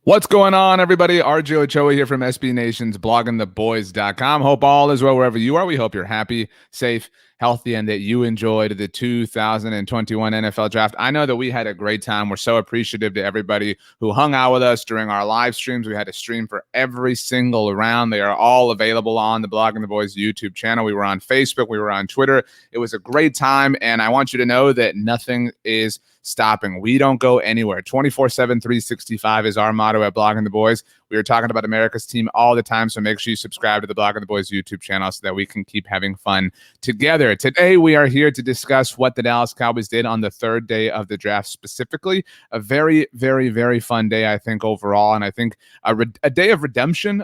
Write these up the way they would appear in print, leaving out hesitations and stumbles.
What's going on, everybody? RJ Ochoa here from SB Nation's bloggingtheboys.com. Hope all is well wherever you are. We hope you're happy, safe, healthy, and that you enjoyed the 2021 NFL Draft. I know that we had a great time. We're so appreciative to everybody who hung out with us during our live streams. We had a stream for every single round. They are all available on the Blogging the Boys YouTube channel. We were on Facebook. We were on Twitter. It was a great time, and I want you to know that nothing is stopping. We don't go anywhere. 24/7, 365 is our motto at Blogging the Boys. We are talking about America's team all the time, so make sure you subscribe to the Blogging the Boys YouTube channel so that we can keep having fun together. Today, we are here to discuss what the Dallas Cowboys did on the third day of the draft specifically. A very, very, very fun day, I think, overall, and I think a day of redemption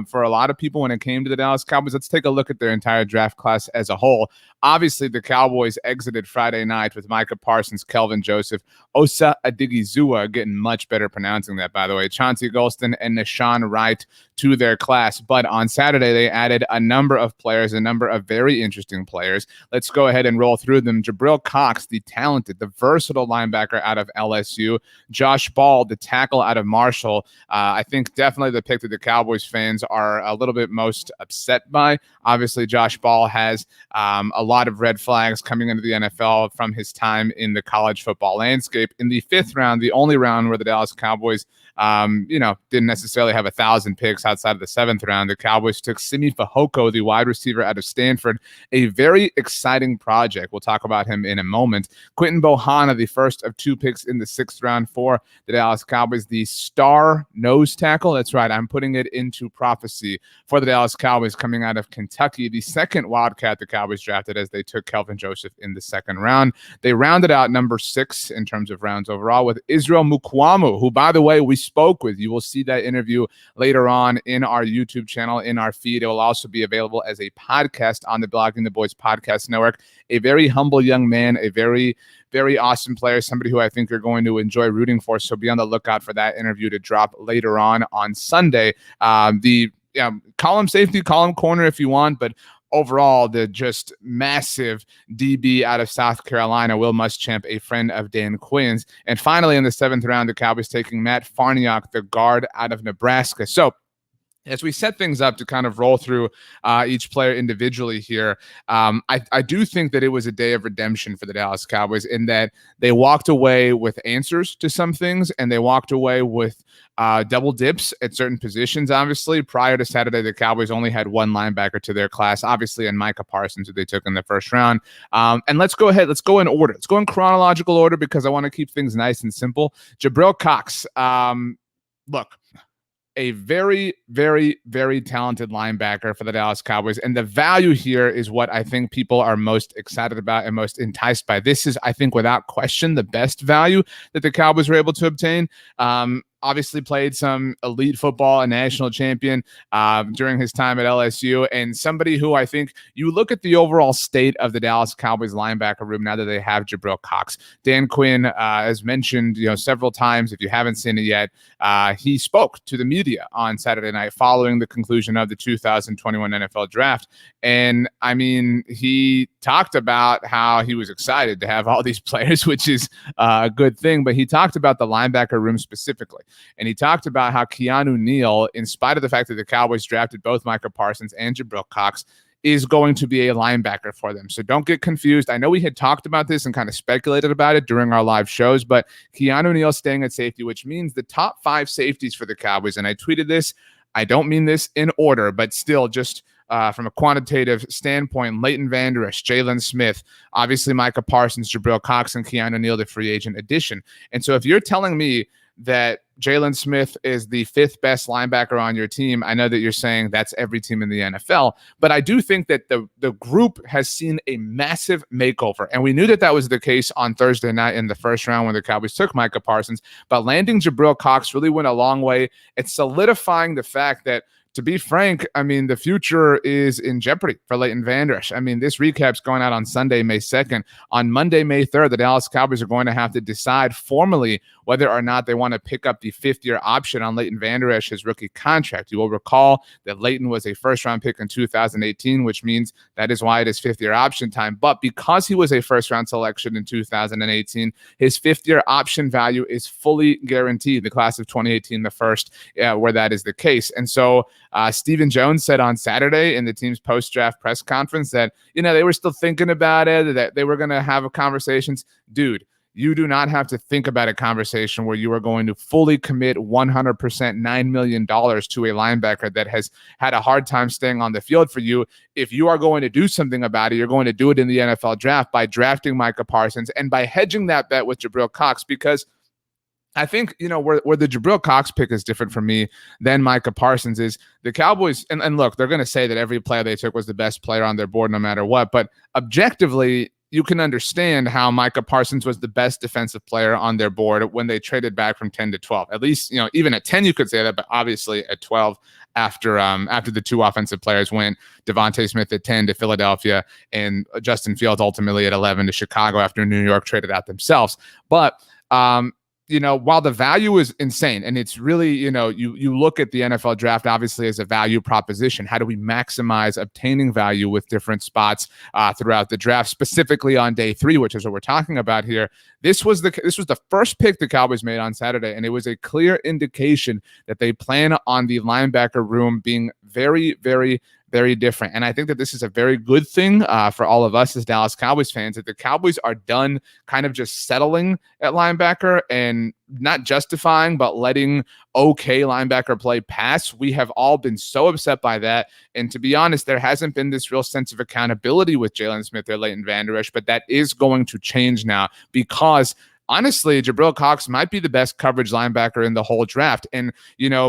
for a lot of people when it came to the Dallas Cowboys. Let's take a look at their entire draft class as a whole. Obviously, the Cowboys exited Friday night with Micah Parsons, Kelvin Joseph, Osa Adigizua, getting much better pronouncing that, by the way, Chauncey Golston, and Nashawn Wright to their class. But on Saturday, they added a number of players, a number of very interesting players. Let's go ahead and roll through them. Jabril Cox, the talented, the versatile linebacker out of LSU. Josh Ball, the tackle out of Marshall. I think definitely the pick that the Cowboys fans are a little bit most upset by. Obviously, Josh Ball has a lot of red flags coming into the NFL from his time in the college football landscape. In the fifth round, the only round where the Dallas Cowboys didn't necessarily have 1,000 picks outside of the seventh round, the Cowboys took Simi Fehoko, the wide receiver out of Stanford, a very exciting project. We'll talk about him in a moment. Quentin Bohanna, the first of 2 picks in the sixth round for the Dallas Cowboys, the star nose tackle. That's right, I'm putting it into prophecy for the Dallas Cowboys coming out of Kentucky, the second Wildcat the Cowboys drafted as they took Kelvin Joseph in the second round. They rounded out number 6 in terms of rounds overall with Israel Mukuamu, who, by the way, we spoke with. You will see that interview later on in our YouTube channel, in our feed. It will also be available as a podcast on the Blogging the Boys podcast network. A very humble young man, a very, very awesome player, somebody who I think you're going to enjoy rooting for. So be on the lookout for that interview to drop later on Sunday. Call him safety, call him corner if you want, but overall, the just massive DB out of South Carolina, Will Muschamp, a friend of Dan Quinn's. And finally, in the seventh round, the Cowboys taking Matt Farniok, the guard out of Nebraska. So as we set things up to kind of roll through each player individually here, I do think that it was a day of redemption for the Dallas Cowboys in that they walked away with answers to some things, and they walked away with double dips at certain positions. Obviously, prior to Saturday, the Cowboys only had 1 linebacker to their class, obviously, and Micah Parsons, who they took in the first round. And let's go ahead. Let's go in order. Let's go in chronological order because I want to keep things nice and simple. Jabril Cox, look, a very, very, very talented linebacker for the Dallas Cowboys. And the value here is what I think people are most excited about and most enticed by. This is, I think, without question, the best value that the Cowboys were able to obtain. Obviously played some elite football, a national champion during his time at LSU, and somebody who I think you look at the overall state of the Dallas Cowboys linebacker room now that they have Jabril Cox. Dan Quinn, as mentioned, several times, if you haven't seen it yet, he spoke to the media on Saturday night following the conclusion of the 2021 NFL Draft. And I mean, he talked about how he was excited to have all these players, which is a good thing, but he talked about the linebacker room specifically. And he talked about how Keanu Neal, in spite of the fact that the Cowboys drafted both Micah Parsons and Jabril Cox, is going to be a linebacker for them. So don't get confused. I know we had talked about this and kind of speculated about it during our live shows, but Keanu Neal staying at safety, which means the top 5 safeties for the Cowboys, and I tweeted this, I don't mean this in order, but still just from a quantitative standpoint, Leighton Vander Esch, Jalen Smith, obviously Micah Parsons, Jabril Cox, and Keanu Neal, the free agent addition. And so if you're telling me that Jalen Smith is the 5th best linebacker on your team, I know that you're saying that's every team in the NFL, but I do think that the group has seen a massive makeover, and we knew that that was the case on Thursday night in the first round when the Cowboys took Micah Parsons, but landing Jabril Cox really went a long way. It's solidifying the fact that, to be frank, I mean, the future is in jeopardy for Leighton Vander Esch. I mean, this recap's going out on Sunday, May 2nd. On Monday, May 3rd, the Dallas Cowboys are going to have to decide formally whether or not they want to pick up the fifth-year option on Leighton Vander Esch, his rookie contract. You will recall that Leighton was a first-round pick in 2018, which means that is why it is fifth-year option time. But because he was a first-round selection in 2018, his fifth-year option value is fully guaranteed. The class of 2018, the first where that is the case. And so Stephen Jones said on Saturday in the team's post-draft press conference that, they were still thinking about it, that they were going to have conversations. Dude, you do not have to think about a conversation where you are going to fully commit 100% $9 million to a linebacker that has had a hard time staying on the field for you. If you are going to do something about it, you're going to do it in the NFL draft by drafting Micah Parsons and by hedging that bet with Jabril Cox, because I think, where the Jabril Cox pick is different for me than Micah Parsons is the Cowboys. And look, they're going to say that every player they took was the best player on their board no matter what. But objectively, you can understand how Micah Parsons was the best defensive player on their board when they traded back from 10 to 12. At least, even at 10, you could say that, but obviously at 12, after the two offensive players went, Devontae Smith at 10 to Philadelphia and Justin Fields ultimately at 11 to Chicago after New York traded out themselves. But, while the value is insane, and it's really, you look at the NFL draft obviously as a value proposition. How do we maximize obtaining value with different spots throughout the draft, specifically on day 3, which is what we're talking about here? This was the first pick the Cowboys made on Saturday, and it was a clear indication that they plan on the linebacker room being very, very, very different. And I think that this is a very good thing for all of us as Dallas Cowboys fans, that the Cowboys are done kind of just settling at linebacker and not justifying, but letting okay linebacker play pass. We have all been so upset by that. And to be honest, there hasn't been this real sense of accountability with Jalen Smith or Leighton Vander Esch, but that is going to change now, because honestly, Jabril Cox might be the best coverage linebacker in the whole draft. And,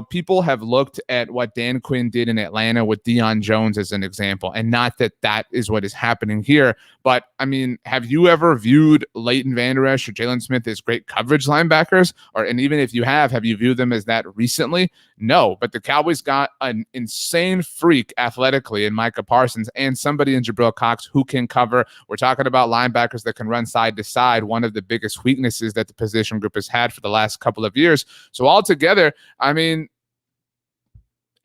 people have looked at what Dan Quinn did in Atlanta with Deion Jones as an example, and not that is what is happening here. But, have you ever viewed Leighton Vander Esch or Jalen Smith as great coverage linebackers? And even if you have you viewed them as that recently? No, but the Cowboys got an insane freak athletically in Micah Parsons and somebody in Jabril Cox who can cover. We're talking about linebackers that can run side to side, one of the biggest weaknesses that the position group has had for the last couple of years. So altogether,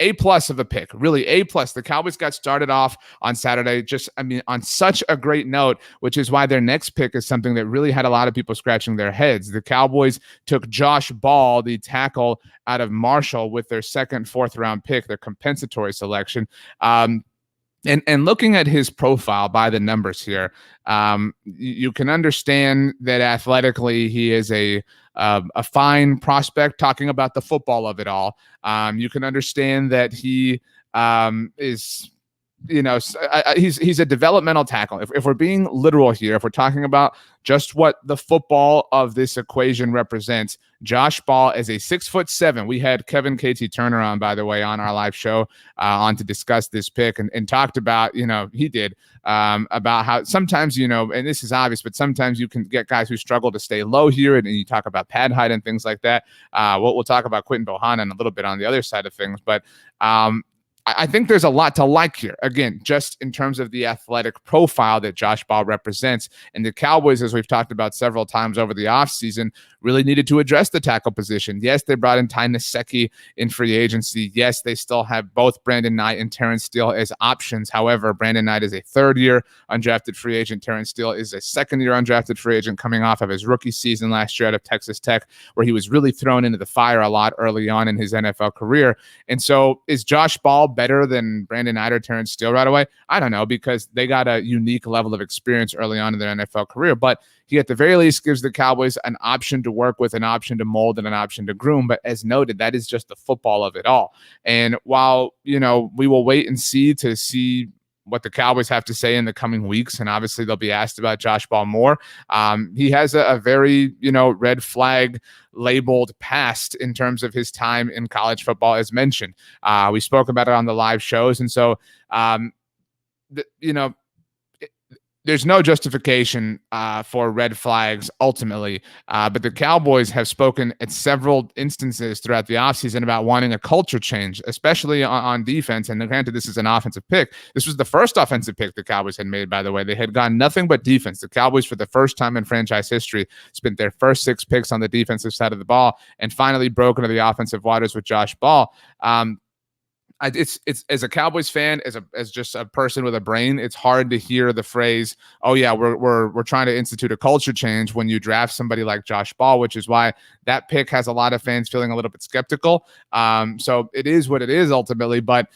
A+ of a pick, really A+. The Cowboys got started off on Saturday on such a great note, which is why their next pick is something that really had a lot of people scratching their heads. The Cowboys took Josh Ball, the tackle out of Marshall, with their second, fourth-round pick, their compensatory selection. And looking at his profile by the numbers here, you can understand that athletically he is a fine prospect. Talking about the football of it all, you can understand that he is, he's a developmental tackle. If we're being literal here, if we're talking about just what the football of this equation represents, Josh Ball is a 6'7". We had Kevin KT Turner on, by the way, on our live show on to discuss this pick and talked about, he did about how sometimes, and this is obvious, but sometimes you can get guys who struggle to stay low here, and you talk about pad height and things like that. We'll talk about Quentin Bohanna in a little bit on the other side of things, but I think there's a lot to like here. Again, just in terms of the athletic profile that Josh Ball represents. And the Cowboys, as we've talked about several times over the offseason, really needed to address the tackle position. Yes, they brought in Ty Nsekhe in free agency. Yes, they still have both Brandon Knight and Terrence Steele as options. However, Brandon Knight is a third-year undrafted free agent. Terrence Steele is a second-year undrafted free agent coming off of his rookie season last year out of Texas Tech, where he was really thrown into the fire a lot early on in his NFL career. And so is Josh Ball better than Brandon Knight or Terrence Steele right away? I don't know, because they got a unique level of experience early on in their NFL career. But he, at the very least, gives the Cowboys an option to work with, an option to mold, and an option to groom. But as noted, that is just the football of it all. And while, we will wait and see what the Cowboys have to say in the coming weeks, and obviously they'll be asked about Josh Ball more. He has a very, red flag labeled past in terms of his time in college football, as mentioned. We spoke about it on the live shows. And so, there's no justification for red flags ultimately. But the Cowboys have spoken at several instances throughout the offseason about wanting a culture change, especially on defense. And granted, this is an offensive pick. This was the first offensive pick the Cowboys had made, by the way. They had gone nothing but defense. The Cowboys, for the first time in franchise history, spent their first 6 picks on the defensive side of the ball and finally broke into the offensive waters with Josh Ball. It's as a Cowboys fan, as just a person with a brain, it's hard to hear the phrase, "Oh yeah, we're trying to institute a culture change" when you draft somebody like Josh Ball, which is why that pick has a lot of fans feeling a little bit skeptical. So it is what it is ultimately, but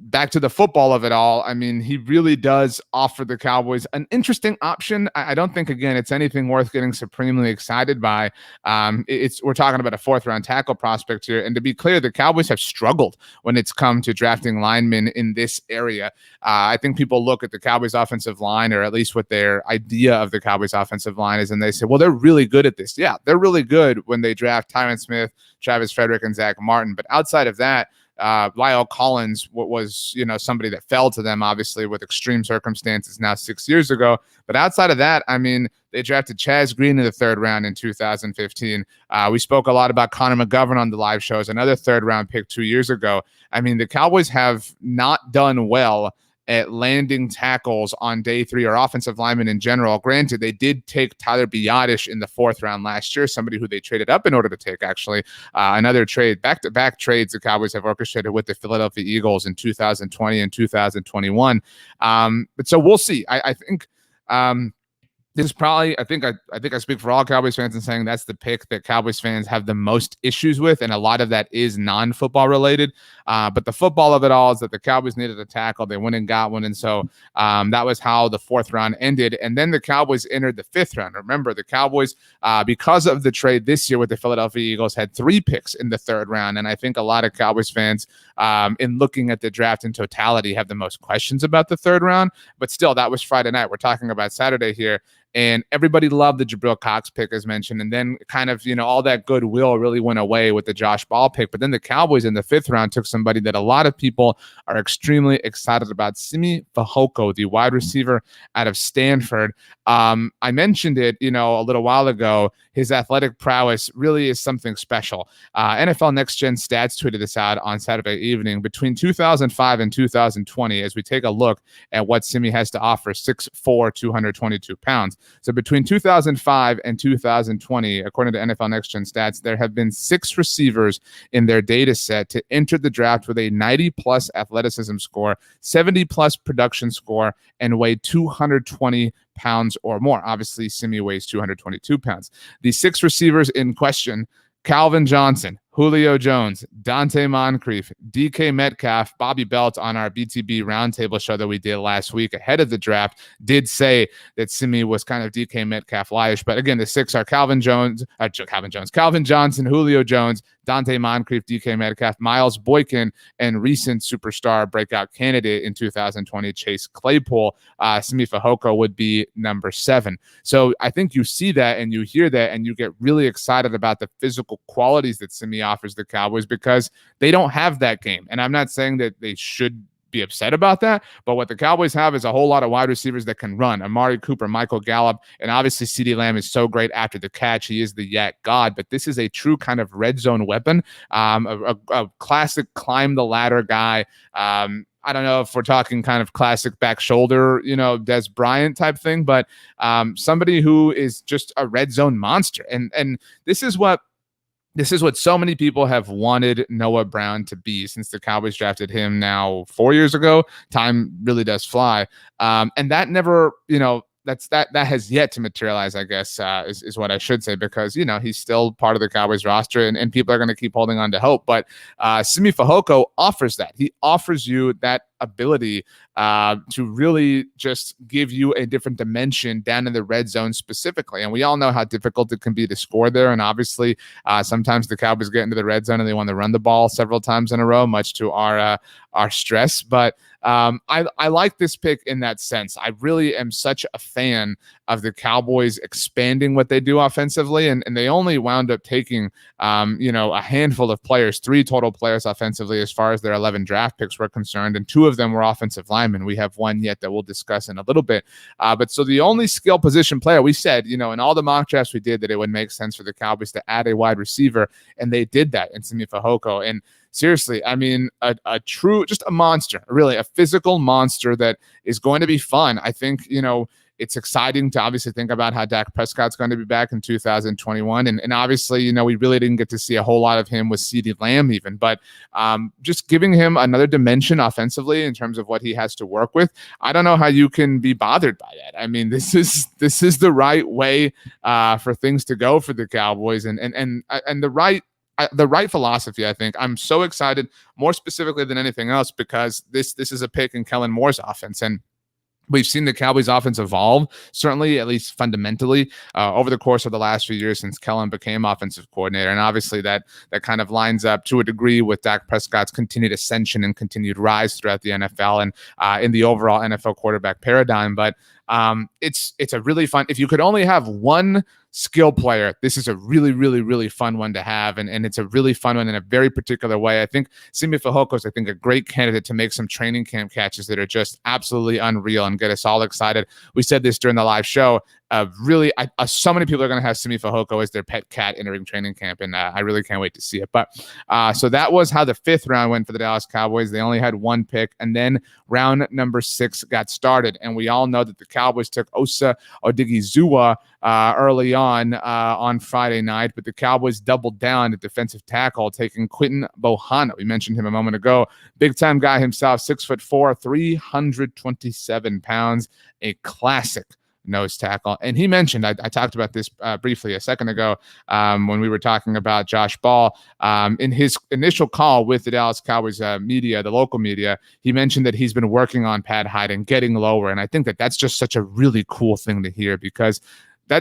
back to the football of it all, I mean, he really does offer the Cowboys an interesting option. I don't think, again, it's anything worth getting supremely excited by. We're talking about a 4th-round tackle prospect here, and to be clear, the Cowboys have struggled when it's come to drafting linemen in this area. I think people look at the Cowboys offensive line, or at least what their idea of the Cowboys offensive line is, and they say, well, they're really good at this. Yeah, they're really good when they draft Tyron Smith, Travis Frederick, and Zach Martin. But outside of that, Lyle Collins was, somebody that fell to them, obviously, with extreme circumstances now 6 years ago. But outside of that, I mean, they drafted Chaz Green in the 3rd round in 2015. We spoke a lot about Connor McGovern on the live shows, another 3rd-round pick 2 years ago. I mean, the Cowboys have not done well at landing tackles on day 3, or offensive linemen in general. Granted, they did take Tyler Biadasz in the 4th round last year, somebody who they traded up in order to take, actually. Another trade, back-to-back trades the Cowboys have orchestrated with the Philadelphia Eagles in 2020 and 2021. But so we'll see. I think this is probably, I think I speak for all Cowboys fans in saying that's the pick that Cowboys fans have the most issues with, and a lot of that is non-football related. But the football of it all is that the Cowboys needed a tackle. They went and got one, and so that was how the 4th round ended. And then the Cowboys entered the 5th round. Remember, the Cowboys, because of the trade this year with the Philadelphia Eagles, had 3 picks in the 3rd round. And I think a lot of Cowboys fans, in looking at the draft in totality, have the most questions about the 3rd round. But still, that was Friday night. We're talking about Saturday here. And everybody loved the Jabril Cox pick, as mentioned. And then kind of, all that goodwill really went away with the Josh Ball pick. But then the Cowboys in the 5th round took somebody that a lot of people are extremely excited about, Simi Fehoko, the wide receiver out of Stanford. I mentioned it, a little while ago. His athletic prowess really is something special. NFL Next Gen Stats tweeted this out on Saturday evening. Between 2005 and 2020, as we take a look at what Simi has to offer, 6'4", 222 pounds. So between 2005 and 2020, according to NFL Next Gen Stats, there have been 6 receivers in their data set to enter the draft with a 90-plus athleticism score, 70-plus production score, and weigh 220 pounds or more. Obviously, Simi weighs 222 pounds. The 6 receivers in question: Calvin Johnson, Julio Jones, Dante Moncrief, DK Metcalf. Bobby Belt on our BTB roundtable show that we did last week ahead of the draft did say that Simi was kind of DK Metcalf-lish. But again, the 6 are Calvin Johnson, Julio Jones, Dante Moncrief, DK Metcalf, Miles Boykin, and recent superstar breakout candidate in 2020, Chase Claypool. Simi Fehoko would be number 7. So I think you see that and you hear that and you get really excited about the physical qualities that Simi offers the Cowboys, because they don't have that game. And I'm not saying that they should be upset about that, but what the Cowboys have is a whole lot of wide receivers that can run. Amari Cooper, Michael Gallup, and obviously CeeDee Lamb is so great after the catch. He is the yak god, but this is a true kind of red zone weapon, a classic climb the ladder guy. I don't know if we're talking kind of classic back shoulder, Des Bryant type thing, but somebody who is just a red zone monster. And this is what so many people have wanted Noah Brown to be since the Cowboys drafted him now 4 years ago. Time really does fly. And that never, that has yet to materialize, I guess, is what I should say, because, he's still part of the Cowboys roster and people are going to keep holding on to hope. But Simi Fehoko offers that. He offers you that ability to really just give you a different dimension down in the red zone specifically. And we all know how difficult it can be to score there. And obviously, sometimes the Cowboys get into the red zone and they want to run the ball several times in a row, much to our stress. But I like this pick in that sense. I really am such a fan of the Cowboys expanding what they do offensively, and they only wound up taking a handful of players, 3 total players offensively as far as their 11 draft picks were concerned, and 2 of them were offensive linemen. We have one yet that we'll discuss in a little bit. But so the only skill position player, we said, in all the mock drafts we did, that it would make sense for the Cowboys to add a wide receiver, and they did that in Simi Fehoko. And seriously, I mean, a true, just a monster, really, a physical monster that is going to be fun. I think, it's exciting to obviously think about how Dak Prescott's going to be back in 2021. And obviously, we really didn't get to see a whole lot of him with CeeDee Lamb even, but just giving him another dimension offensively in terms of what he has to work with. I don't know how you can be bothered by that. I mean, this is the right way for things to go for the Cowboys, and the right philosophy. I think I'm so excited, more specifically than anything else, because this is a pick in Kellen Moore's offense, and we've seen the Cowboys offense evolve, certainly, at least fundamentally, over the course of the last few years since Kellen became offensive coordinator. And obviously that kind of lines up to a degree with Dak Prescott's continued ascension and continued rise throughout the NFL and in the overall NFL quarterback paradigm. But it's a really fun, if you could only have one skill player, this is a really, really, really fun one to have. And it's a really fun one in a very particular way. I think Simi Fehoko is, a great candidate to make some training camp catches that are just absolutely unreal and get us all excited. We said this during the live show. Really, so many people are going to have Simi Fehoko as their pet cat entering training camp, and I really can't wait to see it. But so that was how the 5th round went for the Dallas Cowboys. They only had 1 pick, and then round number 6 got started, and we all know that the Cowboys took Osa Odigizua early on Friday night, but the Cowboys doubled down at defensive tackle, taking Quinton Bohanna. We mentioned him a moment ago. Big-time guy himself, 6'4", 327 pounds, a classic nose tackle. And he mentioned, I talked about this briefly a second ago when we were talking about Josh Ball. In his initial call with the Dallas Cowboys media, the local media, he mentioned that he's been working on pad height and getting lower. And I think that's just such a really cool thing to hear, because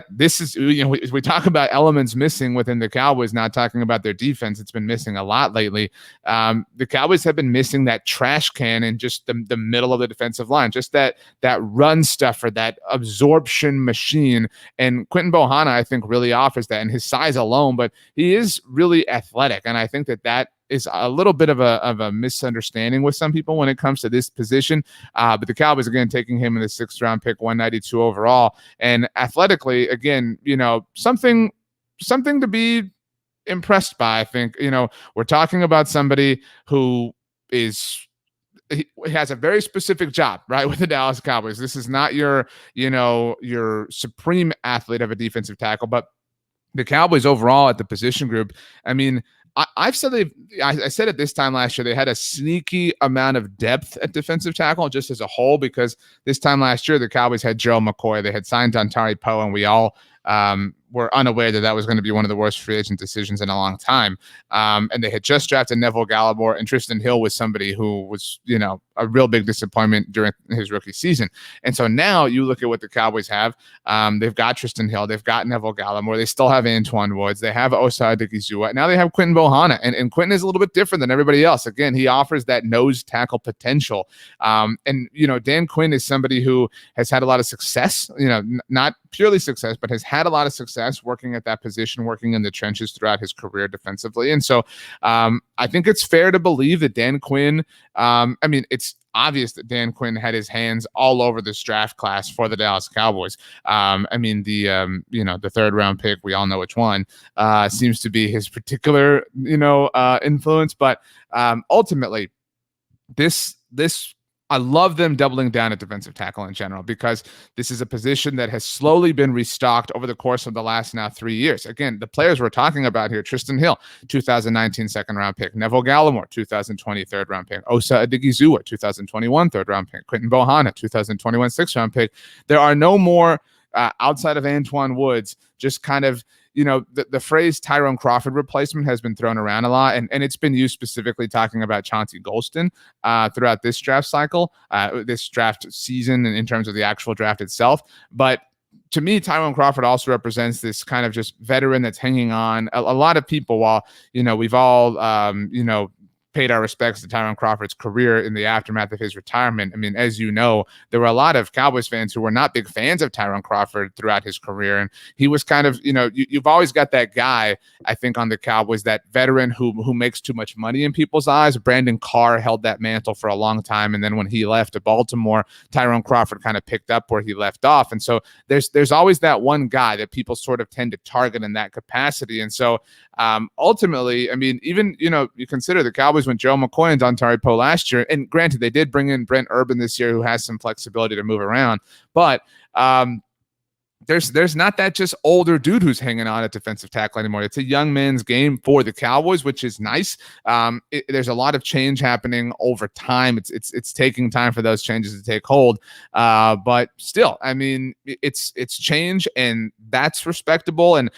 this is, we talk about elements missing within the Cowboys, not talking about their defense. It's been missing a lot lately. The Cowboys have been missing that trash can in just the middle of the defensive line, just that run stuffer, that absorption machine. And Quentin Bohanna, I think, really offers that, and his size alone, but he is really athletic. And I think that is a little bit of a misunderstanding with some people when it comes to this position. But the Cowboys, again, taking him in the 6th round pick, 192 overall. And athletically, again, something to be impressed by. I think, we're talking about somebody who he has a very specific job, right, with the Dallas Cowboys. This is not your supreme athlete of a defensive tackle, but the Cowboys overall at the position group, I mean, I said it this time last year, they had a sneaky amount of depth at defensive tackle just as a whole, because this time last year, the Cowboys had Gerald McCoy. They had signed Dontari Poe, and we all were unaware that was going to be one of the worst free agent decisions in a long time. And they had just drafted Neville Gallimore, and Tristan Hill was somebody who was, a real big disappointment during his rookie season. And so now you look at what the Cowboys have. They've got Tristan Hill. They've got Neville Gallimore. They still have Antoine Woods. They have Osa Odigizua. Now they have Quinton Bohanna. And Quinton is a little bit different than everybody else. Again, he offers that nose tackle potential. And Dan Quinn is somebody who has had a lot of success, not purely success, but has had a lot of success working at that position, working in the trenches throughout his career defensively. And so I think it's fair to believe that Dan Quinn, it's obvious that Dan Quinn had his hands all over this draft class for the Dallas Cowboys. The 3rd round pick, we all know which one, seems to be his particular, influence. But ultimately, this I love them doubling down at defensive tackle in general, because this is a position that has slowly been restocked over the course of the last now 3 years. Again, the players we're talking about here: Tristan Hill, 2019 2nd round pick; Neville Gallimore, 2020 3rd round pick; Osa Odigizua, 2021 3rd round pick; Quinton Bohanna, 2021 6th round pick. There are no more outside of Antoine Woods, just kind of, the phrase Tyrone Crawford replacement has been thrown around a lot, and it's been used specifically talking about Chauncey Golston throughout this draft cycle, this draft season, and in terms of the actual draft itself. But to me, Tyrone Crawford also represents this kind of just veteran that's hanging on. A lot of people, while, we've all, paid our respects to Tyrone Crawford's career in the aftermath of his retirement. I mean, as you know, there were a lot of Cowboys fans who were not big fans of Tyrone Crawford throughout his career. And he was kind of, you've always got that guy, I think, on the Cowboys, that veteran who makes too much money in people's eyes. Brandon Carr held that mantle for a long time. And then when he left to Baltimore, Tyrone Crawford kind of picked up where he left off. And so there's always that one guy that people sort of tend to target in that capacity. And so ultimately, I mean, even, you consider the Cowboys when Joe McCoy and Dontari Poe last year, and granted, they did bring in Brent Urban this year, who has some flexibility to move around, but there's not that just older dude who's hanging on at defensive tackle anymore. It's a young man's game for the Cowboys, which is nice. There's a lot of change happening over time. It's taking time for those changes to take hold. But still, I mean, it's change, and that's respectable. And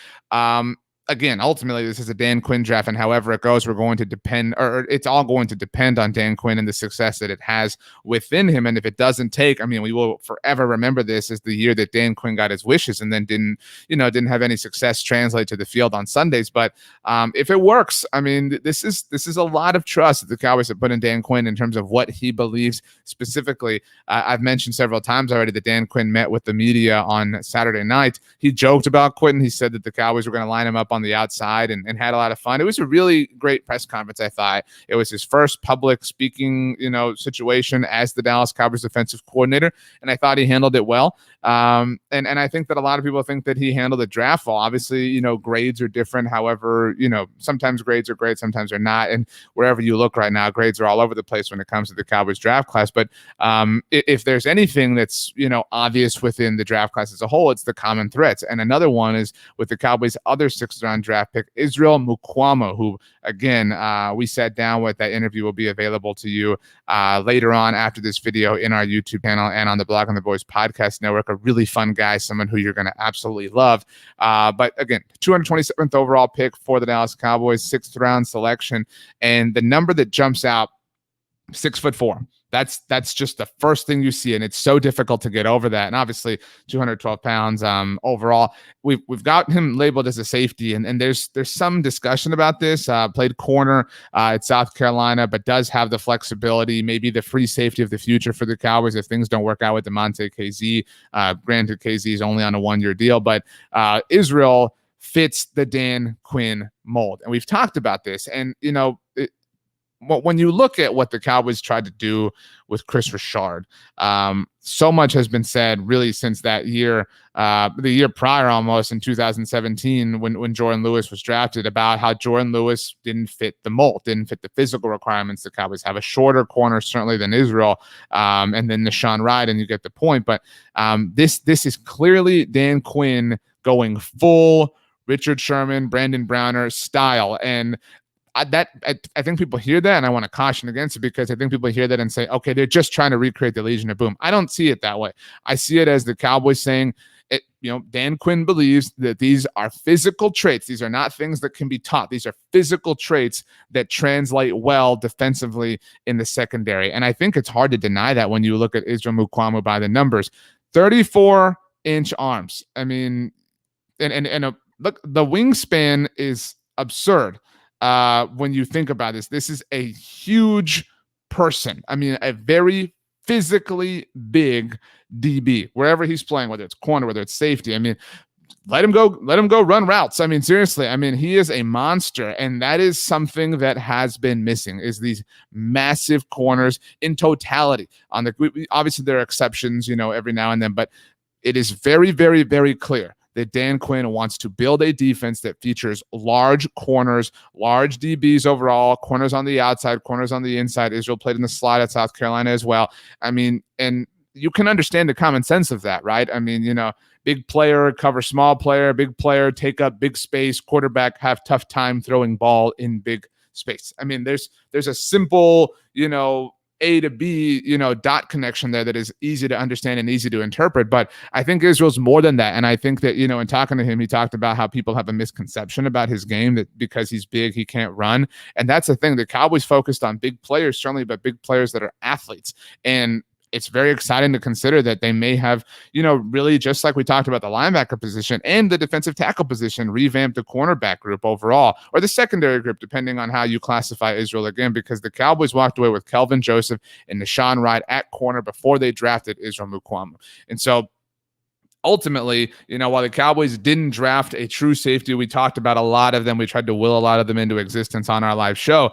again, ultimately, this is a Dan Quinn draft, and however it goes, it's all going to depend on Dan Quinn and the success that it has within him. And if it doesn't take, I mean, we will forever remember this as the year that Dan Quinn got his wishes and then didn't have any success translate to the field on Sundays. But if it works, I mean, this is a lot of trust that the Cowboys have put in Dan Quinn in terms of what he believes specifically. I've mentioned several times already that Dan Quinn met with the media on Saturday night. He joked about Quentin. He said that the Cowboys were going to line him up on the outside and had a lot of fun. It was a really great press conference, I thought. It was his first public speaking, situation as the Dallas Cowboys defensive coordinator, and I thought he handled it well. And I think that a lot of people think that he handled the draft well. Obviously, grades are different. However, sometimes grades are great, sometimes they're not. And wherever you look right now, grades are all over the place when it comes to the Cowboys draft class. But if there's anything that's, obvious within the draft class as a whole, it's the common threads. And another one is with the Cowboys' other sixth-round draft pick, Israel Mukuamu, who, again, we sat down with. That interview will be available to you later on after this video in our YouTube channel and on the Blog on the Boys podcast network. A really fun guy, someone who you're going to absolutely love. But again, 227th overall pick for the Dallas Cowboys, sixth-round selection. And the number that jumps out, 6'4". That's just the first thing you see, and it's so difficult to get over that. And obviously, 212 pounds overall. We've got him labeled as a safety, and there's some discussion about this. Played corner at South Carolina, but does have the flexibility, maybe the free safety of the future for the Cowboys if things don't work out with DeMonte KZ. Granted, KZ is only on a one-year deal, but Israel fits the Dan Quinn mold, and we've talked about this. And when you look at what the Cowboys tried to do with Chris Richard, so much has been said really since that year, the year prior almost in 2017 when Jordan Lewis was drafted, about how Jordan Lewis didn't fit the mold, didn't fit the physical requirements the Cowboys have. A shorter corner certainly than Israel, and then Nashawn Wright, and you get the point. But this is clearly Dan Quinn going full Richard Sherman, Brandon Browner style. And I think people hear that, and I want to caution against it, because I think people hear that and say, okay, they're just trying to recreate the Legion of Boom. I don't see it that way. I see it as the Cowboys saying, Dan Quinn believes that these are physical traits. These are not things that can be taught. These are physical traits that translate well defensively in the secondary. And I think it's hard to deny that when you look at Israel Mukuamu by the numbers. 34-inch arms. I mean, and look, the wingspan is absurd. When you think about this, this is a huge person. I mean, a very physically big DB, wherever he's playing, whether it's corner, whether it's safety. I mean, let him go run routes. I mean, seriously, I mean, he is a monster. And that is something that has been missing, is these massive corners in totality. Obviously there are exceptions, every now and then, but it is very, very, very clear that Dan Quinn wants to build a defense that features large corners, large DBs overall, corners on the outside, corners on the inside. Israel played in the slot at South Carolina as well. I mean, and you can understand the common sense of that, right? I mean, big player cover small player, big player take up big space, quarterback have tough time throwing ball in big space. I mean, there's a simple, A to B, dot connection there that is easy to understand and easy to interpret. But I think Israel's more than that. And I think that, in talking to him, he talked about how people have a misconception about his game, that because he's big, he can't run. And that's the thing. The Cowboys focused on big players, certainly, but big players that are athletes. And it's very exciting to consider that they may have, really just like we talked about the linebacker position and the defensive tackle position, revamp the cornerback group overall, or the secondary group, depending on how you classify Israel again, because the Cowboys walked away with Kelvin Joseph and Nashawn Wright at corner before they drafted Israel Mukuamu. And so ultimately, while the Cowboys didn't draft a true safety, we talked about a lot of them. We tried to will a lot of them into existence on our live show.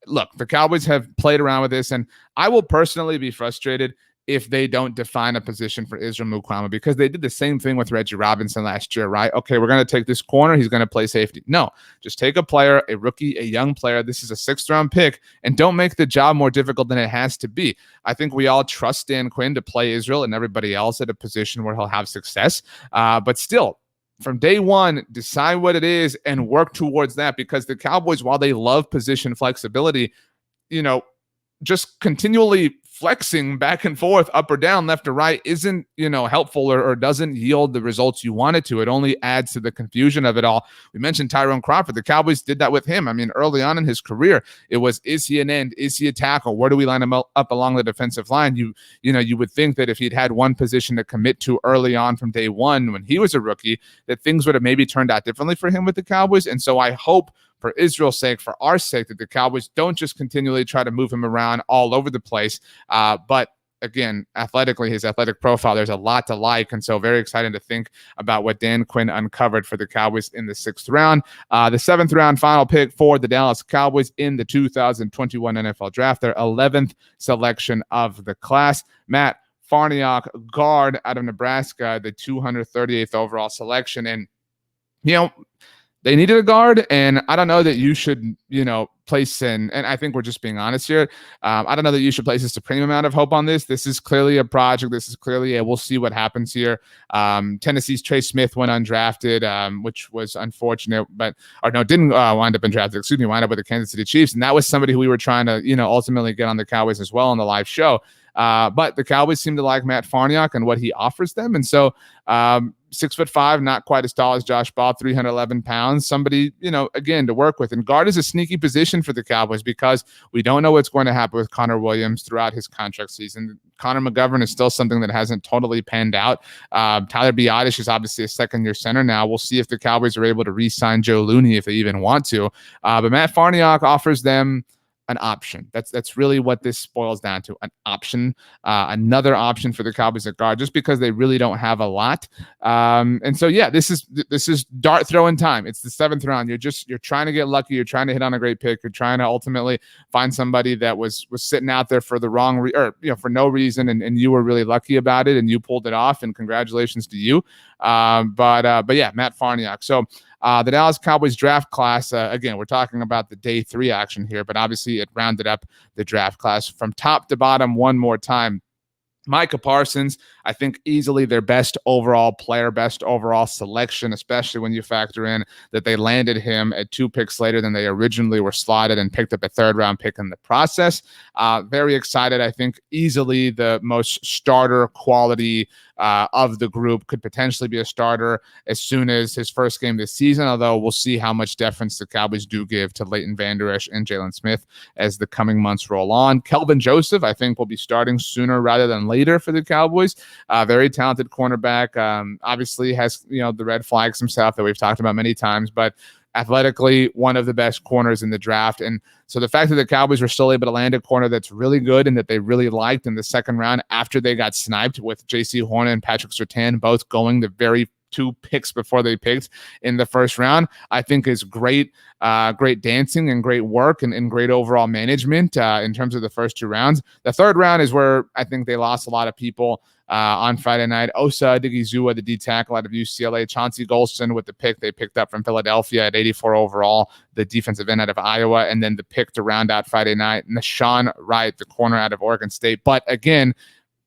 Look, the Cowboys have played around with this, and I will personally be frustrated if they don't define a position for Israel Mukuamu, because they did the same thing with Reggie Robinson last year, right? Okay, we're going to take this corner. He's going to play safety. No, just take a player, a rookie, a young player. This is a 6th-round pick, and don't make the job more difficult than it has to be. I think we all trust Dan Quinn to play Israel and everybody else at a position where he'll have success. But still, from day one, decide what it is and work towards that, because the Cowboys, while they love position flexibility, just continually flexing back and forth, up or down, left or right, isn't, helpful or doesn't yield the results you want it to. It only adds to the confusion of it all. We mentioned Tyrone Crawford. The Cowboys did that with him. I mean, early on in his career, it was, is he an end? Is he a tackle? Where do we line him up along the defensive line? You would think that if he'd had one position to commit to early on from day one when he was a rookie, that things would have maybe turned out differently for him with the Cowboys. And so I hope, for Israel's sake, for our sake, that the Cowboys don't just continually try to move him around all over the place. But again, athletically, his athletic profile, there's a lot to like. And so very excited to think about what Dan Quinn uncovered for the Cowboys in the 6th round. The 7th round final pick for the Dallas Cowboys in the 2021 NFL Draft, their 11th selection of the class. Matt Farniok, guard out of Nebraska, the 238th overall selection. And, they needed a guard, and I don't know that you should, place in, and I think we're just being honest here. I don't know that you should place a supreme amount of hope on this. This is clearly a project. This is clearly we'll see what happens here. Tennessee's Trey Smith went undrafted, which was unfortunate, didn't wind up undrafted. Excuse me, wind up with the Kansas City Chiefs, and that was somebody who we were trying to, ultimately get on the Cowboys as well on the live show. But the Cowboys seem to like Matt Farniok and what he offers them, and so 6'5", not quite as tall as Josh Ball, 311 pounds. Somebody, again, to work with. And guard is a sneaky position for the Cowboys because we don't know what's going to happen with Connor Williams throughout his contract season. Connor McGovern is still something that hasn't totally panned out. Tyler Biadasz is obviously a 2nd-year center now. We'll see if the Cowboys are able to re-sign Joe Looney if they even want to. But Matt Farniok offers them an option. That's really what this boils down to, an option, another option for the Cowboys at guard, just because they really don't have a lot. And so, this is dart throwing time. It's the 7th round. You're trying to get lucky. You're trying to hit on a great pick. You're trying to ultimately find somebody that was sitting out there for the wrong for no reason, and you were really lucky about it and you pulled it off, and congratulations to you. But Matt Farniok. So the Dallas Cowboys draft class, again, we're talking about the day 3 action here, but obviously it rounded up the draft class from top to bottom one more time. Micah Parsons, I think easily their best overall player, best overall selection, especially when you factor in that they landed him at 2 picks later than they originally were slotted and picked up a 3rd-round pick in the process. Very excited. I think easily the most starter quality of the group, could potentially be a starter as soon as his first game this season, although we'll see how much deference the Cowboys do give to Leighton Vander Esch and Jalen Smith as the coming months roll on. Kelvin Joseph, I think, will be starting sooner rather than later for the Cowboys. Very talented cornerback. Obviously has, the red flags himself that we've talked about many times, but athletically one of the best corners in the draft. And so the fact that the Cowboys were still able to land a corner that's really good and that they really liked in the 2nd round after they got sniped with J.C. Horn and Patrick Surtain both going the very 2 picks before they picked in the 1st round, I think is great, great dancing and great work and great overall management in terms of the first 2 rounds. The 3rd round is where I think they lost a lot of people on Friday night. Osa Odigizua, the D tackle out of UCLA, Chauncey Golston with the pick they picked up from Philadelphia at 84 overall, the defensive end out of Iowa, and then the pick to round out Friday night, Nashawn Wright, the corner out of Oregon State. But again,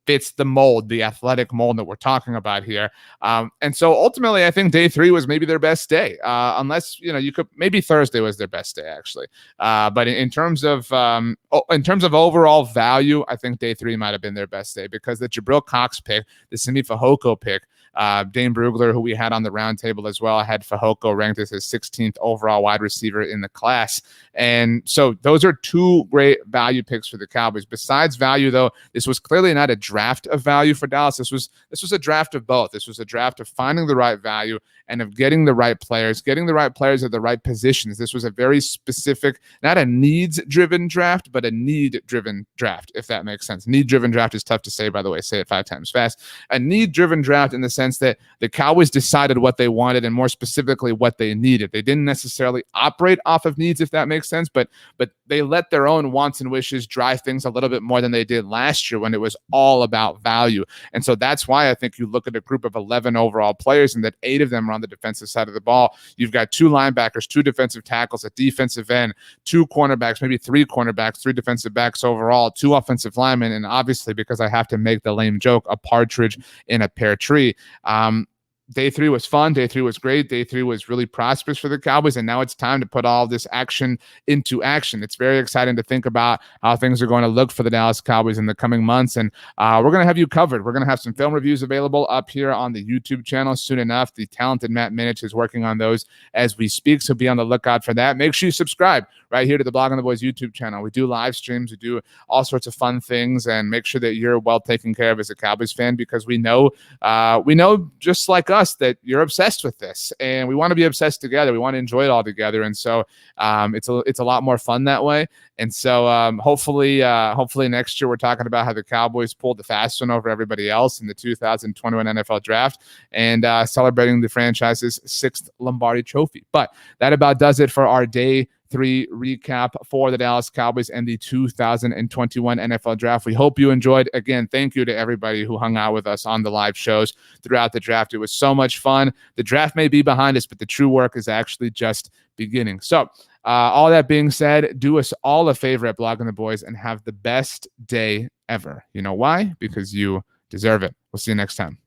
fits the mold, the athletic mold that we're talking about here. And so ultimately, I think day 3 was maybe their best day, unless, you could, maybe Thursday was their best day actually. But in terms of overall value, I think day 3 might've been their best day because the Jabril Cox pick, the Simi Fehoko pick, Dane Brugler, who we had on the roundtable as well, had Fehoko ranked as his 16th overall wide receiver in the class. And so those are two great value picks for the Cowboys. Besides value, though, this was clearly not a draft of value for Dallas. This was a draft of both. This was a draft of finding the right value and of getting the right players at the right positions. This was a very specific, not a needs-driven draft, but a need-driven draft, if that makes sense. Need-driven draft is tough to say, by the way. Say it 5 times fast. A need-driven draft in the sense that the Cowboys decided what they wanted and more specifically what they needed. They didn't necessarily operate off of needs, if that makes sense, but they let their own wants and wishes drive things a little bit more than they did last year when it was all about value. And so that's why I think you look at a group of 11 overall players and that 8 of them are on the defensive side of the ball. You've got 2 linebackers, 2 defensive tackles, a defensive end, 2 cornerbacks, maybe 3 cornerbacks, 3 defensive backs overall, 2 offensive linemen, and obviously, because I have to make the lame joke, a partridge in a pear tree. Day 3 was fun. Day 3 was great. Day 3 was really prosperous for the Cowboys, and now it's time to put all this action into action. It's very exciting to think about how things are going to look for the Dallas Cowboys in the coming months, and we're going to have you covered. We're going to have some film reviews available up here on the YouTube channel soon enough. The talented Matt Minich is working on those as we speak, so be on the lookout for that. Make sure you subscribe right here to the Blogging the Boys YouTube channel. We do live streams. We do all sorts of fun things, and make sure that you're well taken care of as a Cowboys fan, because we know just like us that you're obsessed with this, and we want to be obsessed together. We want to enjoy it all together, and so it's a lot more fun that way. And so hopefully next year we're talking about how the Cowboys pulled the fast one over everybody else in the 2021 NFL Draft and celebrating the franchise's 6th Lombardi Trophy. But that about does it for our Day 3 recap for the Dallas Cowboys and the 2021 NFL Draft. We hope you enjoyed. Again, thank you to everybody who hung out with us on the live shows throughout the draft. It was so much fun. The draft may be behind us, but the true work is actually just beginning. So all that being said, do us all a favor at Blogging the Boys and have the best day ever. You know why? Because you deserve it. We'll see you next time.